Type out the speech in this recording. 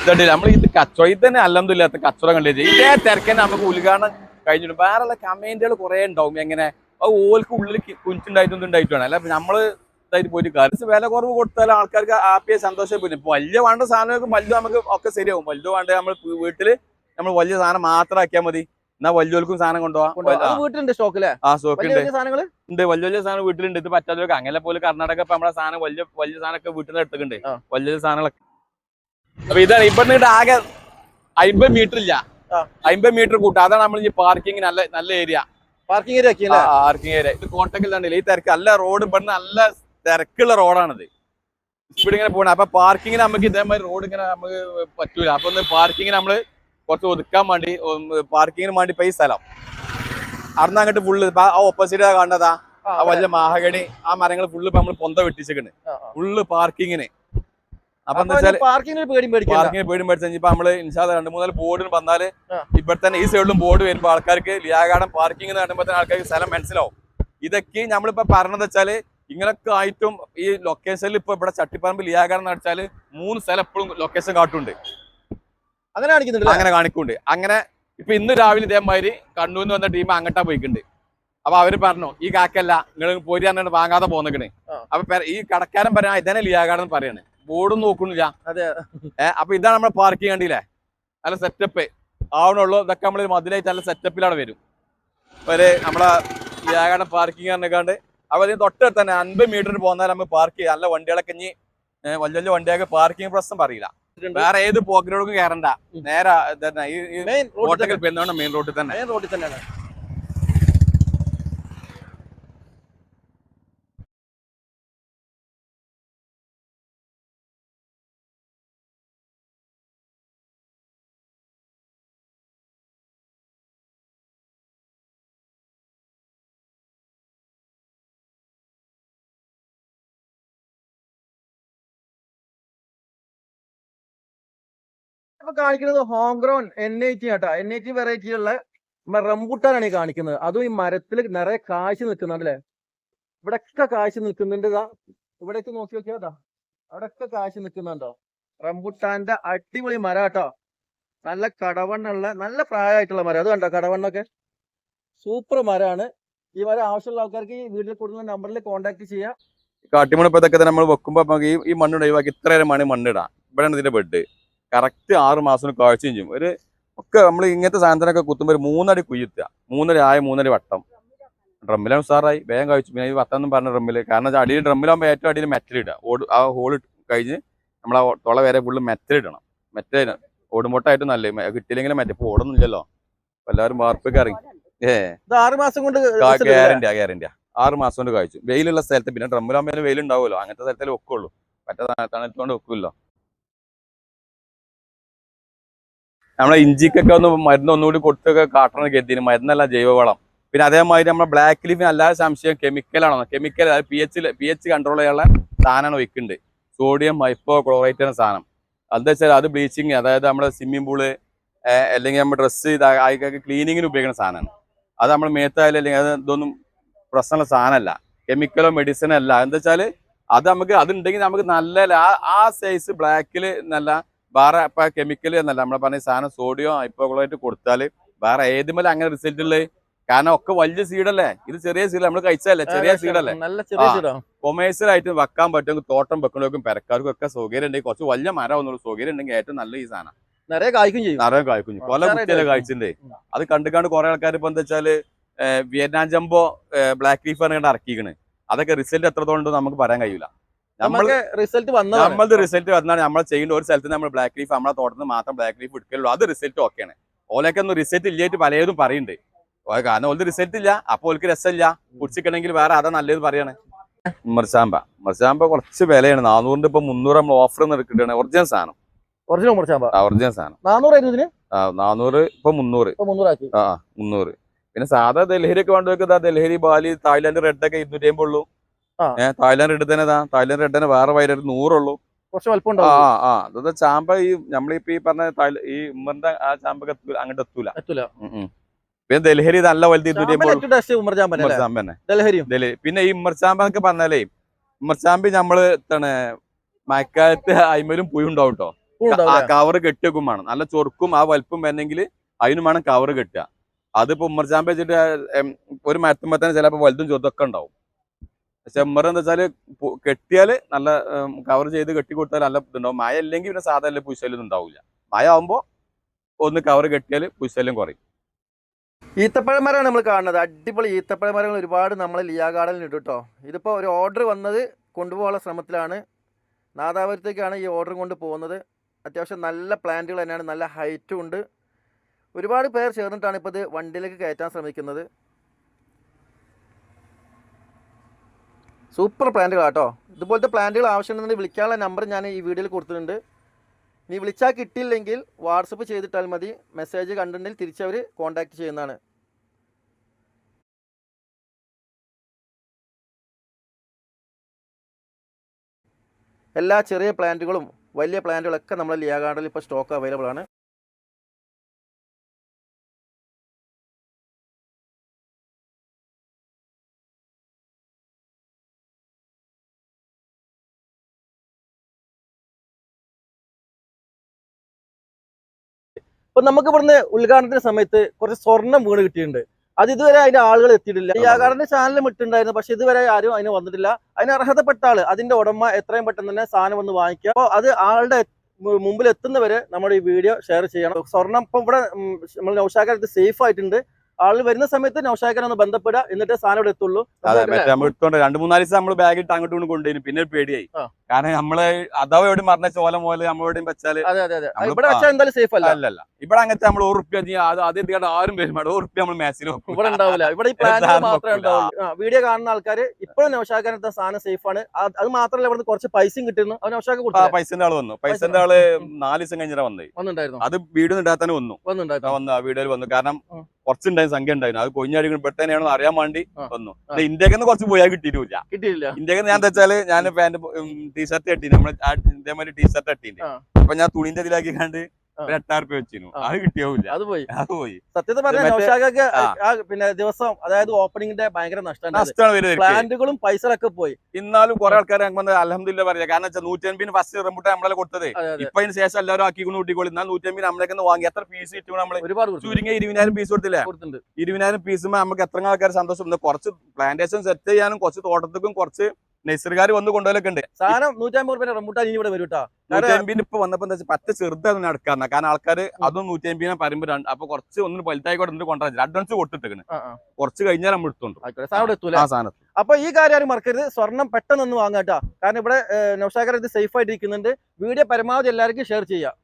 ഇതുണ്ട് നമ്മൾ ഇത് കച്ചവടം ഇത് തന്നെ അല്ലെന്നില്ലാത്ത കച്ചവടം കണ്ടു ഇതേ തിരക്കന്നെ നമുക്ക് ഉദ്ഘാടനം കഴിഞ്ഞിട്ട് വേറെ കമന്റുകൾ കുറെ ഉണ്ടാവും എങ്ങനെ അത് ഓൾക്ക് ഉള്ളിൽ കുഞ്ചുണ്ടായിട്ടൊന്നും ഉണ്ടായിട്ടാണ് അല്ല നമ്മള് ഇതായിട്ട് പോയിട്ട് കാര്യം വില കുറവ് കൊടുത്താൽ ആൾക്കാർക്ക് ഹാപ്പിയായി സന്തോഷം പിന്നെ ഇപ്പൊ വലിയ വേണ്ട സാധനങ്ങൾക്ക് വലുത് നമുക്ക് ഒക്കെ ശരിയാവും വലുത് വേണ്ട നമ്മൾ വീട്ടില് നമ്മൾ വലിയ സാധനം മാത്രം ആക്കിയാൽ മതി എന്നാ വലിയവർക്കും സാധനം കൊണ്ടുപോകാം വീട്ടിലുണ്ട് സ്റ്റോക്കിലെ ആ സ്റ്റോക്കുണ്ട് സാധനങ്ങൾ ഉണ്ട് വലിയ സാധനം വീട്ടിലുണ്ട് ഇത് പറ്റാത്തവർക്ക് അങ്ങനെ പോലെ കർണാടക ഇപ്പൊ നമ്മളെ സാധനം വലിയ സാധനമൊക്കെ വീട്ടിൽ നിന്ന് എടുത്തിട്ടുണ്ട് വലിയ സാധനങ്ങളൊക്കെ അപ്പൊ ഇതാണ് ഇവിടുന്ന് ആകെ 50 മീറ്റർ ഇല്ല 50 മീറ്റർ കൂട്ടും അതാണ് നമ്മൾ ഈ പാർക്കിംഗ് നല്ല ഏരിയ പാർക്കിംഗ് ഏരിയ ഇത് കോട്ടക്കൽ തന്നെയില്ല ഈ തിരക്ക് നല്ല റോഡ് ഇവിടുന്ന് നല്ല തിരക്കുള്ള റോഡാണിത് സ്പീഡ് ഇങ്ങനെ പോകണം അപ്പൊ പാർക്കിങ്ങിന് നമുക്ക് ഇതേമാതിരി റോഡ് ഇങ്ങനെ നമുക്ക് പറ്റൂല അപ്പൊ ഒന്ന് പാർക്കിങ്ങിന് നമ്മള് കുറച്ച് ഒതുക്കാൻ വേണ്ടി പാർക്കിങ്ങിന് വേണ്ടി ഇപ്പൊ ഈ സ്ഥലം അവിടുന്ന് അങ്ങോട്ട് ഫുള്ള് ആ ഓപ്പോസിറ്റ് കാണുന്നതാ ആ വലിയ മാഹഗണി ആ മരങ്ങൾ ഫുള്ള് ഇപ്പൊ നമ്മൾ പൊന്ത വെട്ടിച്ചിട്ടുണ്ട് ഫുള്ള് പാർക്കിങ്ങിന് അപ്പൊ എന്താ വെച്ചാൽ പാർക്കിങ്ങിന് പേടി മേടിച്ചാൽ ഇപ്പൊ നമ്മള് ഇൻഷാല്ല 2-3 ബോർഡിന് വന്നാല് ഇവിടെ തന്നെ ഈ സൈഡിലും ബോർഡ് വരുമ്പോ ആൾക്കാർക്ക് ലിയാഗാർഡൻ പാർക്കിംഗ് കാണുമ്പോ തന്നെ ആൾക്കാർക്ക് സ്ഥലം മനസ്സിലാവും ഇതൊക്കെ നമ്മളിപ്പോ പറഞ്ഞത് വെച്ചാല് ഇങ്ങനൊക്കെ ആയിട്ടും ഈ ലൊക്കേഷനിൽ ഇപ്പൊ ഇവിടെ ചട്ടിപ്പറമ്പ് ലിയാഗാർഡൻ അടിച്ചാല് 3 സ്ഥലം എപ്പോഴും ലൊക്കേഷൻ കാട്ടുന്നുണ്ട് അങ്ങനെ കാണിക്കുന്നുണ്ട് അങ്ങനെ ഇപ്പൊ ഇന്ന് രാവിലെ ഇതേമാതിരി കണ്ണൂരിന്ന് വന്ന ടീം അങ്ങോട്ടാ പോയിട്ടുണ്ട് അപ്പൊ അവര് പറഞ്ഞു ഈ കാക്കല്ല നിങ്ങൾ പോരി പറഞ്ഞിട്ട് വാങ്ങാതെ പോന്നിക്കണ് അപ്പൊ ഈ കടക്കാരൻ പറയാ ഇതന്നെ ലിയാഗാർഡൻ പറയാണ് ബോർഡും നോക്കണില്ല അപ്പൊ ഇതാണ് നമ്മുടെ പാർക്കിംഗ് കണ്ടില്ലേ നല്ല സെറ്റപ്പ് ആവണുള്ളൂ ഇതൊക്കെ നമ്മൾ മതിലായിട്ട് നല്ല സെറ്റപ്പിലാണ് വരും ഒരു നമ്മളെ ലിയാഗാർഡൻ പാർക്കിംഗ് പറഞ്ഞിക്കാണ്ട് അപ്പൊ അതിന് തൊട്ടടുത്ത് തന്നെ 50 മീറ്റർ പോന്നാൽ നമ്മൾ പാർക്ക് ചെയ്യാം നല്ല വണ്ടികളൊക്കെ ഇനി വലിയ വലിയ വണ്ടിയൊക്കെ പാർക്കിംഗ് പ്രശ്നം പറയില്ല വേറെ ഏത് പോക്കറ്റോടും കയറണ്ട നേരെ മെയിൻ റോഡിൽ തന്നെയാണ് കാണിക്കുന്നത് ഹോം ഗ്രോൺ NAT കേട്ടോ NAT വെറൈറ്റിയുള്ള റംബുട്ടാനാണ് ഈ കാണിക്കുന്നത് അതും ഈ മരത്തിൽ നിറയെ കാശ് നിൽക്കുന്നുണ്ടല്ലേ ഇവിടെയൊക്കെ കാശ് നിൽക്കുന്നുണ്ട് ഇവിടേക്ക് നോക്കി നോക്കിയാ അവിടെയൊക്കെ കാശ് നിൽക്കുന്നുണ്ടോ റംബുട്ടാന്റെ അടിപൊളി മരം കേട്ടോ നല്ല കടവണ്ണുള്ള നല്ല പ്രായമായിട്ടുള്ള മരം അത് കണ്ടോ കടവണ്ണൊക്കെ സൂപ്പർ മരമാണ് ഈ മരം ആവശ്യമുള്ള ആൾക്കാർക്ക് ഈ വീട്ടിൽ കൊടുക്കുന്ന നമ്പറിൽ കോൺടാക്ട് ചെയ്യാം കാട്ടിമണ്ണിപ്പോ ഇതൊക്കെ നമ്മൾ വെക്കുമ്പോ ഈ മണ്ണ് ഒഴിവാക്കി ഇത്രയേറെ മണ്ണിടാം ഇവിടെയാണ് ഇതിന്റെ ബെഡ് കറക്റ്റ് 6 മാസം കാഴ്ച ചെയ്യും ഒരു ഒക്കെ നമ്മൾ ഇങ്ങനത്തെ സാധനത്തിനൊക്കെ കുത്തുമ്പോൾ ഒരു 3 അടി കുയ്യുത്തുക 3 അടി 3 അടി വട്ടം ഡ്രമ്മിലാണ് ഉസാറായി വേഗം കഴിച്ചു പിന്നെ ഈ വട്ടം എന്നും പറഞ്ഞ ഡ്രമ്മിൽ കാരണം അടിയിൽ ഡ്രമ്മിലാകുമ്പോൾ ഏറ്റവും അടിയിൽ മെറ്റലിടുക ആ ഹോൾ കഴിഞ്ഞ് നമ്മളെ തുള വരെ ഫുള്ള് മെറ്റലിടണം മെറ്റൽ ഓടുമ്പോട്ടായിട്ട് നല്ല കിട്ടിയില്ലെങ്കിലും മെറ്റ ഇപ്പോൾ ഓടുന്നില്ലല്ലോ എല്ലാവരും വാർപ്പൊക്കെ ഇറങ്ങി 6 മാസം കൊണ്ട് ഗ്യാരണ്ടിയാ 6 മാസം കൊണ്ട് കഴിച്ചു വെയിലുള്ള സ്ഥലത്ത് പിന്നെ ഡ്രമ്മിലാകുമ്പോൾ വെയിലുണ്ടാവുമല്ലോ അങ്ങനത്തെ സ്ഥലത്തിൽ വെക്കുള്ളൂ മറ്റേ തണുത്തുകൊണ്ട് വെക്കില്ലോ നമ്മളെ ഇഞ്ചിക്കൊക്കെ ഒന്ന് മരുന്ന് ഒന്നുകൂടി കൊടുത്തൊക്കെ കാട്ടണം കരുതിന് മരുന്നല്ല ജൈവവളം പിന്നെ അതേമാതിരി നമ്മളെ ബ്ലാക്ക് ലീഫിന് അല്ലാതെ സംശയം കെമിക്കലാണോ കെമിക്കൽ അത് പി എച്ച് കൺട്രോൾ ചെയ്യാനുള്ള സാധനമാണ് വെക്കുന്നുണ്ട് സോഡിയം ഹൈപ്പോ ക്ലോറേറ്റ് എന്ന സാധനം എന്താ വെച്ചാൽ അത് ബ്ലീച്ചിങ് അതായത് നമ്മുടെ സ്വിമ്മിംഗ് പൂള് അല്ലെങ്കിൽ നമ്മുടെ ഡ്രസ്സ് ഇതൊക്കെ ക്ലീനിങ്ങിന് ഉപയോഗിക്കുന്ന സാധനമാണ് അത് നമ്മൾ മേത്തായാലും അല്ലെങ്കിൽ അത് ഇതൊന്നും പ്രശ്നമുള്ള സാധനമല്ല കെമിക്കലോ മെഡിസിനോ അല്ല എന്താ വെച്ചാൽ അത് നമുക്ക് അതുണ്ടെങ്കിൽ നമുക്ക് നല്ല ആ സൈസ് ബ്ലാക്കിൽ നല്ല വേറെ ഇപ്പൊ കെമിക്കൽ എന്നല്ല നമ്മളെ പറഞ്ഞ സാധനം സോഡിയം ഹൈപ്പോക്ലോറേറ്റ് കൊടുത്താൽ വേറെ ഏതുമല്ല അങ്ങനെ റിസൾട്ട് ഉള്ളത് കാരണം ഒക്കെ വലിയ സീഡല്ലേ ഇത് ചെറിയ സീഡ് നമ്മൾ കഴിച്ചതല്ലേ ചെറിയ സീഡല്ലേ കൊമേഴ്സ്യൽ ആയിട്ട് വെക്കാൻ പറ്റുമെങ്കിൽ തോട്ടം വെക്കുന്നവർക്കും പെരക്കാർക്കും ഒക്കെ സൗകര്യം ഉണ്ടെങ്കിൽ കുറച്ച് വലിയ മരം ഒന്നുള്ളൂ സൗകര്യം ഉണ്ടെങ്കിൽ ഏറ്റവും നല്ല ഈ സാധനം നിറയെ കായ്ക്കും ചെയ്യും കൊല കുട്ടിയല്ലേ കായ്ച്ചിട്ടുണ്ട് അത് കണ്ടുകാണ്ട് കുറെ ആൾക്കാർ ഇപ്പൊ എന്താ വെച്ചാല് വിയറ്റ്നാം ജംബോ ബ്ലാക്ക് ലീഫ് പറഞ്ഞിട്ട് ഇറക്കിക്കണ് അതൊക്കെ റിസൾട്ട് എത്രത്തോളം ഉണ്ടോ നമുക്ക് പറയാൻ കഴിയില്ല നമ്മളത് റിസൾട്ട് വന്നാൽ നമ്മൾ ചെയ്യേണ്ട ഒരു സ്ഥലത്ത് നമ്മൾ ബ്ലാക്ക് ലീഫ് നമ്മളെ തോട്ടത്തിൽ മാത്രം ബ്ലാക്ക് ലീഫ് എടുക്കലുള്ളൂ അത് റിസൾട്ട് ഓക്കെയാണ് ഓലൊക്കെ ഒന്നും റിസൾട്ട് ഇല്ലായിട്ട് പലതും പറയുന്നുണ്ട് കാരണം ഓൾക്ക് റിസൾട്ട് ഇല്ല അപ്പോൾ ഓൾക്ക് രസമില്ല കുടിച്ചിക്കണമെങ്കിൽ വേറെ അതാ നല്ലത് പറയാണ് മർച്ചാമ്പ കുറച്ച് വിലയാണ് 400 ഇപ്പൊ 300 നമ്മൾ ഓഫർ എടുക്കുകയാണ് ഒറിജിനൽ സാധനം ഒറിജിനൽ സാധനം 400 ഇപ്പൊ 300 300 പിന്നെ സാധാ ഡൽഹരി ഒക്കെ വേണ്ടവർക്ക് ഡൽഹരി ബാലി തായ്ലാന്റ് റെഡ് ഒക്കെ 250 ഉള്ളൂ തായ്ലാന്റ് റെഡ് തന്നെ തായ്ലാന്റ് റെഡ് തന്നെ വേറെ വൈകിട്ട് 100 ഉള്ളൂ അതാ ചാമ്പ ഈ നമ്മളിപ്പോ ഈ പറഞ്ഞ ഈ ഉമ്മറിന്റെ ആ ചാമ്പ അങ്ങോട്ട് എത്തൂല പിന്നെ ഡൽഹരി നല്ല വലുത് പിന്നെ ഈ ഉമ്മർചാമ്പ എന്നൊക്കെ പറഞ്ഞാലേ ഉമ്മർചാമ്പി നമ്മള് മഴക്കാലത്ത് അയിമലും പുഴു ഉണ്ടാവും കേട്ടോ കവർ കെട്ടിയൊക്കെ വേണം. നല്ല ചൊറുക്കും ആ വലുപ്പം വരണമെങ്കിൽ അതിനും വേണം കവർ കെട്ടുക. അതിപ്പോ ഉമ്മർചാമ്പ് വെച്ചിട്ട് ഒരു മരത്തുമ്പോ തന്നെ ചിലപ്പോ വലുതും ചെറുതൊക്കെ ഉണ്ടാവും. പക്ഷെ ഉമ്മർ എന്താ വെച്ചാല് കെട്ടിയാല് നല്ല കവർ ചെയ്ത് കെട്ടി കൊടുത്താൽ നല്ല ഇതുണ്ടാവും. മഴ അല്ലെങ്കിൽ പിന്നെ സാധാരണ പുശല്യം ഉണ്ടാവില്ല. മഴ ആവുമ്പോ ഒന്ന് കവർ കെട്ടിയാല് പുശല്യം കുറയും. ഈത്തപ്പഴ മരമാണ് നമ്മൾ കാണുന്നത്. അടിപൊളി ഈത്തപ്പഴ മരങ്ങൾ ഒരുപാട് നമ്മൾ ലിയാ ഗാർഡനിൽ ഇട്ടു കേട്ടോ. ഇതിപ്പോൾ ഒരു ഓർഡർ വന്നത് കൊണ്ടുപോകാനുള്ള ശ്രമത്തിലാണ്. നാദാപുരത്തേക്കാണ് ഈ ഓർഡർ കൊണ്ട് പോകുന്നത്. അത്യാവശ്യം നല്ല പ്ലാന്റുകൾ തന്നെയാണ്, നല്ല ഹൈറ്റും ഉണ്ട്. ഒരുപാട് പേർ ചേർന്നിട്ടാണ് ഇപ്പോൾ ഇത് വണ്ടിയിലേക്ക് കയറ്റാൻ ശ്രമിക്കുന്നത്. സൂപ്പർ പ്ലാന്റുകളാണ് കേട്ടോ. ഇതുപോലത്തെ പ്ലാന്റുകൾ ആവശ്യമുണ്ടെങ്കിൽ വിളിക്കാനുള്ള നമ്പർ ഞാൻ ഈ വീഡിയോയിൽ കൊടുത്തിട്ടുണ്ട്. നീ വിളിച്ചാൽ കിട്ടിയില്ലെങ്കിൽ വാട്സപ്പ് ചെയ്തിട്ടാൽ മതി. മെസ്സേജ് കണ്ടിട്ടുണ്ടെങ്കിൽ തിരിച്ചവർ കോൺടാക്ട് ചെയ്യുന്നതാണ്. എല്ലാ ചെറിയ പ്ലാന്റുകളും വലിയ പ്ലാന്റുകളൊക്കെ നമ്മുടെ ലിയാ ഗാർഡനിൽ ഇപ്പോൾ സ്റ്റോക്ക് അവൈലബിൾ ആണ്. ഇപ്പൊ നമുക്ക് ഇവിടുന്ന് ഉദ്ഘാടനത്തിന്റെ സമയത്ത് കുറച്ച് സ്വർണ്ണം വീണ് കിട്ടിയിട്ടുണ്ട്. അത് ഇതുവരെ അതിന്റെ ആളുകൾ എത്തിയിട്ടില്ല. ലിയാ ഗാർഡന്റെ ചാനലും ഇട്ടുണ്ടായിരുന്നു, പക്ഷെ ഇതുവരെ ആരും അതിന് വന്നിട്ടില്ല. അതിന് അർഹതപ്പെട്ട ആള്, അതിന്റെ ഉടമ എത്രയും പെട്ടെന്ന് തന്നെ സാധനം വന്ന് വാങ്ങിക്കുക. അപ്പോൾ അത് ആളുടെ മുമ്പിൽ എത്തുന്നവരെ നമ്മുടെ ഈ വീഡിയോ ഷെയർ ചെയ്യണം. സ്വർണ്ണം ഇപ്പം ഇവിടെ നമ്മൾ നൗഷാദ് സേഫ് ആയിട്ടുണ്ട്. ആള് വരുന്ന സമയത്ത് നൗഷാദ് ഒന്ന് ബന്ധപ്പെടുക, എന്നിട്ട് സാധനം ഇവിടെ എത്തുള്ളൂ. അതെ, മറ്റേ നമ്മൾ എടുത്തോണ്ട് 2-3 ദിവസം നമ്മള് ബാഗിട്ട് അങ്ങോട്ടും ഇങ്ങോട്ടും കൊണ്ടുപോയി. പിന്നെ പേടിയായി. കാരണം നമ്മള് അഥവാ എവിടെ മറന്ന ചോല പോലെ നമ്മളെവിടെയും വെച്ചാല് ഇവിടെ വെച്ചാൽ എന്തായാലും സേഫ് അല്ലല്ല. ഇവിടെ അങ്ങനത്തെ നമ്മൾ ₹1 ആദ്യം ആരും വരും ₹1 നമ്മൾ മാക്സിൽ ഇവിടെ ഉണ്ടാവില്ല. ഇവിടെ ഈ പ്ലാന്റ് മാത്രമേ ഉണ്ടാവുള്ളൂ. വീഡിയോ കാണുന്ന ആൾക്കാർ ഇപ്പോഴും നൗഷാദ് സാധനം സേഫ് ആണ്. അത് മാത്രമല്ല ഇവിടെ കുറച്ച് പൈസയും കിട്ടുന്നു. അത് നൗഷാദ് കൊടുത്തു. പൈസന്റെ ആള് വന്നു. പൈസന്റെ ആള് 4 ദിവസം കഴിഞ്ഞാൽ വന്നിട്ടുണ്ടായിരുന്നു. അത് വീഡിയോ ഉണ്ടാകാൻ വന്നു. വീഡിയോയിൽ വന്നു. കാരണം കുറച്ചുണ്ടായിരുന്നു, സംഖ്യ ഉണ്ടായിരുന്നു. അത് കൊഞ്ഞടിക്കുമ്പോഴത്തേനാണെന്ന് അറിയാൻ വേണ്ടി വന്നു. ഇന്ത്യക്ക് കുറച്ച് പോയാൽ കിട്ടിയിട്ടില്ല. ഇന്ത്യക്ക് ഞാൻ എന്താ വെച്ചാല് ഞാൻ പാന്റ് ടീഷർട്ട് കെട്ടി, നമ്മള് ഇതേമാതിരി ടീഷർട്ട് കെട്ടിണ്ട്. അപ്പൊ ഞാൻ തുണിന്റെ ഇതിലാക്കി കണ്ട് ₹8,000 വെച്ചിരുന്നു. അത് കിട്ടിയാവില്ല. അത് പോയി. സത്യത്തിൽ പറഞ്ഞാൽ പിന്നെ ദിവസം, അതായത് ഓപ്പണിംഗിന്റെ ഭയങ്കര നഷ്ടമാണ്. പ്ലാന്റുകളും പൈസകളൊക്കെ പോയി. എന്നാലും കുറെ ആൾക്കാർ അൽഹംദുലില്ലാ പറയാ. കാരണം വെച്ചാൽ 150 ഫസ്റ്റ് റംബൂട്ടാൻ നമ്മളെ കൊടുത്തത്. ഇപ്പൊ അതിന് ശേഷം എല്ലാവരും ആക്കിക്കൊണ്ട് കൂട്ടിക്കോളി. എന്നാൽ 150 നമ്മളൊക്കെ വാങ്ങി എത്ര പീസ് കിട്ടും? നമ്മള് ഒരുപാട് ചുരുങ്ങിയ 20,000 പീസ് കൊടുത്തില്ലേ? 20,000 പീസുമ്പോ നമുക്ക് എത്ര ആൾക്കാർ സന്തോഷം. കുറച്ച് പ്ലാന്റേഷൻ സെറ്റ് ചെയ്യാനും കുറച്ച് തോട്ടത്തിനും കുറച്ച് നഴ്സറിക്കാർ വന്ന് കൊണ്ടുപോലൊക്കെ ഉണ്ട്. സാധനം ₹150 റംബൂട്ടാൻ ഇനി ഇവിടെ വരും കേട്ടോ. 150 ഇപ്പൊ വന്നപ്പോ എന്താ വെച്ചാൽ പറ്റ ചെറുതാണ് നടക്കാന്ന്. കാരണം ആൾക്കാർ അതും 150 പറയുമ്പോ അപ്പൊ കുറച്ച് ഒന്നും വലുതായിക്കോട്ടെ കൊണ്ടുവരാൻ അഡ്വാൻസ് കൊടുത്തിട്ട് കുറച്ച് കഴിഞ്ഞാൽ നമ്മൾ എടുത്തോണ്ട്. അപ്പൊ ഈ കാര്യം ആരും മറക്കരുത്. സ്വർണം പെട്ടെന്ന് വാങ്ങാട്ടോ. കാരണം ഇവിടെ നൗഷാദ് ഇത് സേഫ് ആയിട്ടിരിക്കുന്നുണ്ട്. വീഡിയോ പരമാവധി എല്ലാവർക്കും ഷെയർ ചെയ്യാം.